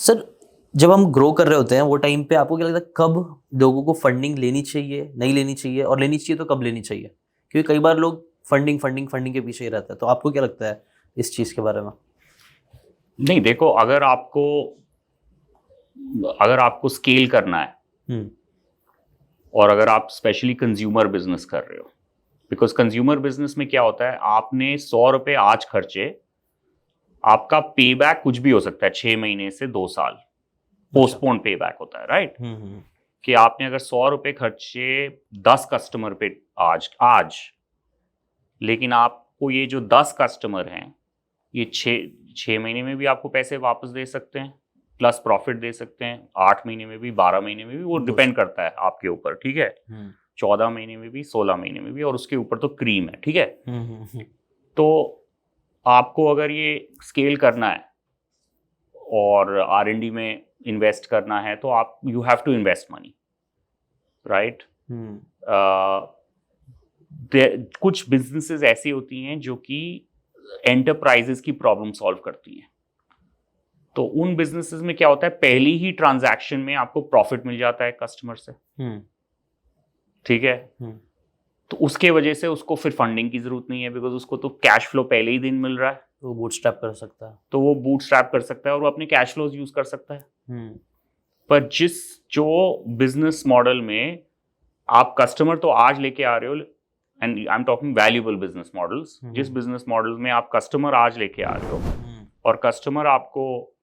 Sir जब हम grow कर रहे होते हैं वो टाइम पे आपको क्या लगता है कब लोगों को फंडिंग लेनी चाहिए, नहीं लेनी चाहिए, और लेनी चाहिए तो कब लेनी चाहिए? क्योंकि कई बार लोग फंडिंग के पीछे ही रहता है। तो आपको क्या लगता है इस चीज़ के बारे में? नहीं, देखो, अगर आपको स्केल करना है और अगर आप स्पेशली कंज्यूमर बिजनेस कर रहे हो, बिकॉज कंज्यूमर बिजनेस में क्या होता है, आपने 100 रुपए आज खर्चे, आपका पे बैक कुछ भी हो सकता है, 6 महीने से 2 साल पोस्टपोन पे बैक होता है, राइट? कि आपने अगर 100 रुपए खर्चे 10 कस्टमर पे आज, लेकिन आपको ये जो 10 कस्टमर हैं ये 6 महीने में भी आपको पैसे वापस दे सकते हैं, प्लस प्रॉफिट दे सकते हैं, 8 महीने में भी, 12 महीने में भी, वो डिपेंड करता है आपके ऊपर, ठीक है? 14 महीने में भी, 16 महीने में भी, और उसके ऊपर तो क्रीम है, ठीक है? तो आपको अगर ये स्केल करना है और R&D में इन्वेस्ट करना है तो आप you have to invest money, right? कुछ बिजनेसेस ऐसी होती हैं जो कि एंटरप्राइजेस की प्रॉब्लम सॉल्व करती हैं। तो उन बिजनेसेस में क्या होता है, पहली ही ट्रांजैक्शन में आपको प्रॉफिट मिल जाता है कस्टमर से, ठीक है? तो उसके वजह से उसको फिर फंडिंग की जरूरत नहीं है, बिकॉज उसको तो कैश फ्लो पहले ही दिन मिल रहा है, तो वो बूटस्ट्रैप कर सकता है। तो वो बूटस्ट्रैप कर सकता है और वो अपने कैश फ्लोज यूज कर सकता है। पर जो बिजनेस मॉडल में आप कस्टमर तो आज लेके आ रहे हो, and I am talking valuable business models, जिस बिजनेस मॉडल में आप कस्टमर आज लेके आ रहे हो और कस्टमर आपको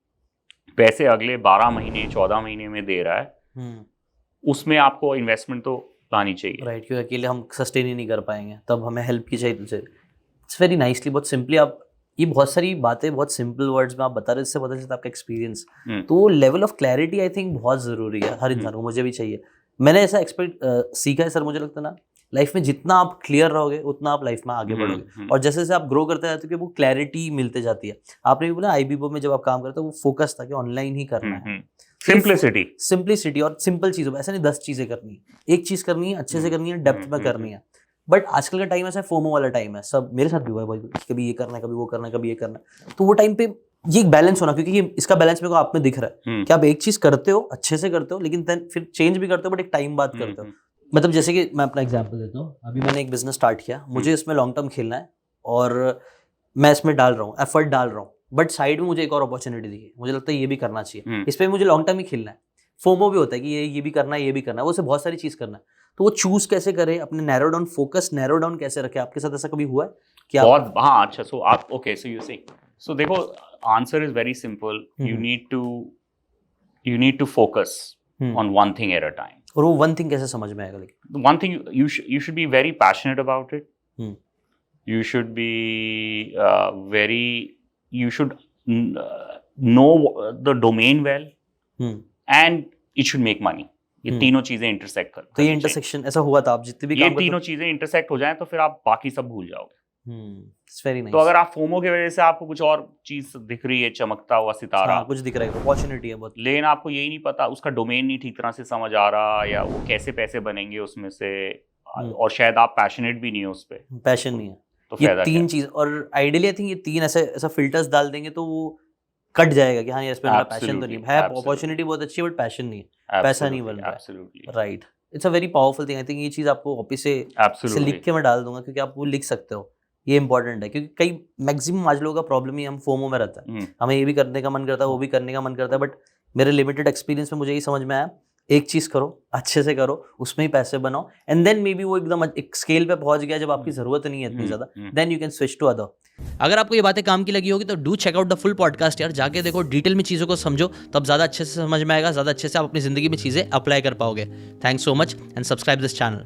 पैसे अगले 12 महीने 14 महीने में दे रहा है, उसमें आपको इन्वेस्टमेंट तो लानी चाहिए, राइट? क्योंकि अकेले हम सस्टेन ही नहीं कर पाएंगे, तब हमें हेल्प की चाहिए। इट्स वेरी नाइसली, बहुत सिंपली आप ये बहुत सारी बातें बहुत सिंपल वर्ड्स में आप बता रहे, इससे पता चलता है आपका एक्सपीरियंस। तो वो level of clarity I think बहुत ज़रूरी है हर इंसान को, मुझे भी चाहिए। मैंने ऐसा सीखा है सर, मुझे लगता है ना लाइफ में जितना आप क्लियर रहोगे उतना आप लाइफ में आगे बढ़ोगे, और जैसे जैसे आप ग्रो करते जाते हो वो क्लैरिटी मिलते जाती है। आपने भी बोला IBBO में जब आप काम करते हो वो फोकस था कि ऑनलाइन ही करना है, सिंप्लिसिटी और सिंपल चीज़ों, ऐसा नहीं 10 चीज़ें करनी, एक चीज़ करनी है, अच्छे से करनी है, डेप्थ में करनी है। बट आजकल का टाइम ऐसा फोमो वाला टाइम है, सब मेरे साथ भी हुआ है भाई, कभी ये करना है, कभी वो करना है, कभी ये करना है। तो वो टाइम पे ये एक बैलेंस होना, क्योंकि ये इसका बैलेंस मेरे को आप में दिख रहा है कि आप एक चीज करते हो, अच्छे से करते हो, लेकिन फिर चेंज भी करते हो, बट एक टाइम बाद करते हो। मतलब जैसे कि मैं अपना एग्जांपल देता हूँ, अभी मैंने एक बिजनेस स्टार्ट किया, मुझे इसमें लॉन्ग टर्म खेलना है और मैं इसमें डाल रहा हूँ, एफर्ट डाल रहा हूँ, बट साइड में मुझे एक और अपॉर्चुनिटी दिखी, मुझे लगता है ये भी करना चाहिए, इस पर मुझे लॉन्ग टर्म ही खेलना है। फोमो भी होता है कि ये भी करना है, ये भी करना है, वो से बहुत सारी चीज करना है। तो वो चूज कैसे करें, अपने narrow down focus narrow down कैसे रखें? आपके साथ ऐसा कभी हुआ है कि बहुत? हाँ, अच्छा, सो आप okay, so you say so देखो, answer is very simple, you need to focus on one thing at a time. और वो वन थिंग कैसे समझ में आएगा? लेकिन one thing, you should be very passionate about it. You should be you should know the domain well, and it should make money. ये तीनों चीजें इंटरसेक्ट कर, तो ये इंटरसेक्शन ऐसा हुआ था, आप जितने भी ये तीनों चीजें इंटरसेक्ट हो जाएं तो फिर आप बाकी सब भूल जाओगे। It's very nice. तो अगर आप फोमो की वजह से आपको कुछ और चीज दिख रही है, चमकता हुआ सितारा, कुछ दिख रहा है, अपॉर्चुनिटी है बहुत, लेकिन आपको यही नहीं पता, उसका डोमेन नहीं ठीक तरह से समझ आ रहा, या वो कैसे पैसे बनेंगे उसमें से, और शायद आप पैशनेट भी नहीं हो उस पे, पैशन नहीं है, तो ये तीन चीज, और आइडियली आई थिंक ये तीन ऐसा फिल्टर्स डाल देंगे तो वो कट जाएगा कि हाँ इस पे मेरा पैशन तो नहीं है, अपॉर्चुनिटी बहुत अच्छी है बट पैशन नहीं है, पैसा नहीं बन रहा है, right? It's a very powerful thing. I think ये चीज आपको वापस से लिख के मैं डाल दूंगा, क्योंकि आप वो लिख सकते हो, ये इंपॉर्टेंट है। क्योंकि कई मैक्सिमम आज लोगों का प्रॉब्लम ही हम फोमो में रहता है, हमें ये भी करने का मन करता है, वो भी करने का मन करता है, बट मेरे लिमिटेड एक्सपीरियंस में मुझे ये समझ में आया, एक चीज करो, अच्छे से करो, उसमें ही पैसे बनाओ, एंड देन मे बी वो एकदम एक स्केल पे पहुंच गया जब आपकी जरूरत नहीं है इतनी ज्यादा, then you can switch to other. अगर आपको ये बातें काम की लगी होगी तो do check out the full podcast यार, जाके देखो, डिटेल में चीज़ों को समझो, तब ज़्यादा अच्छे से समझ में आएगा, ज़्यादा अच्छे से आप अपनी ज़िंदगी में चीज़ें अप्लाई कर पाओगे। Thanks so much and subscribe this channel.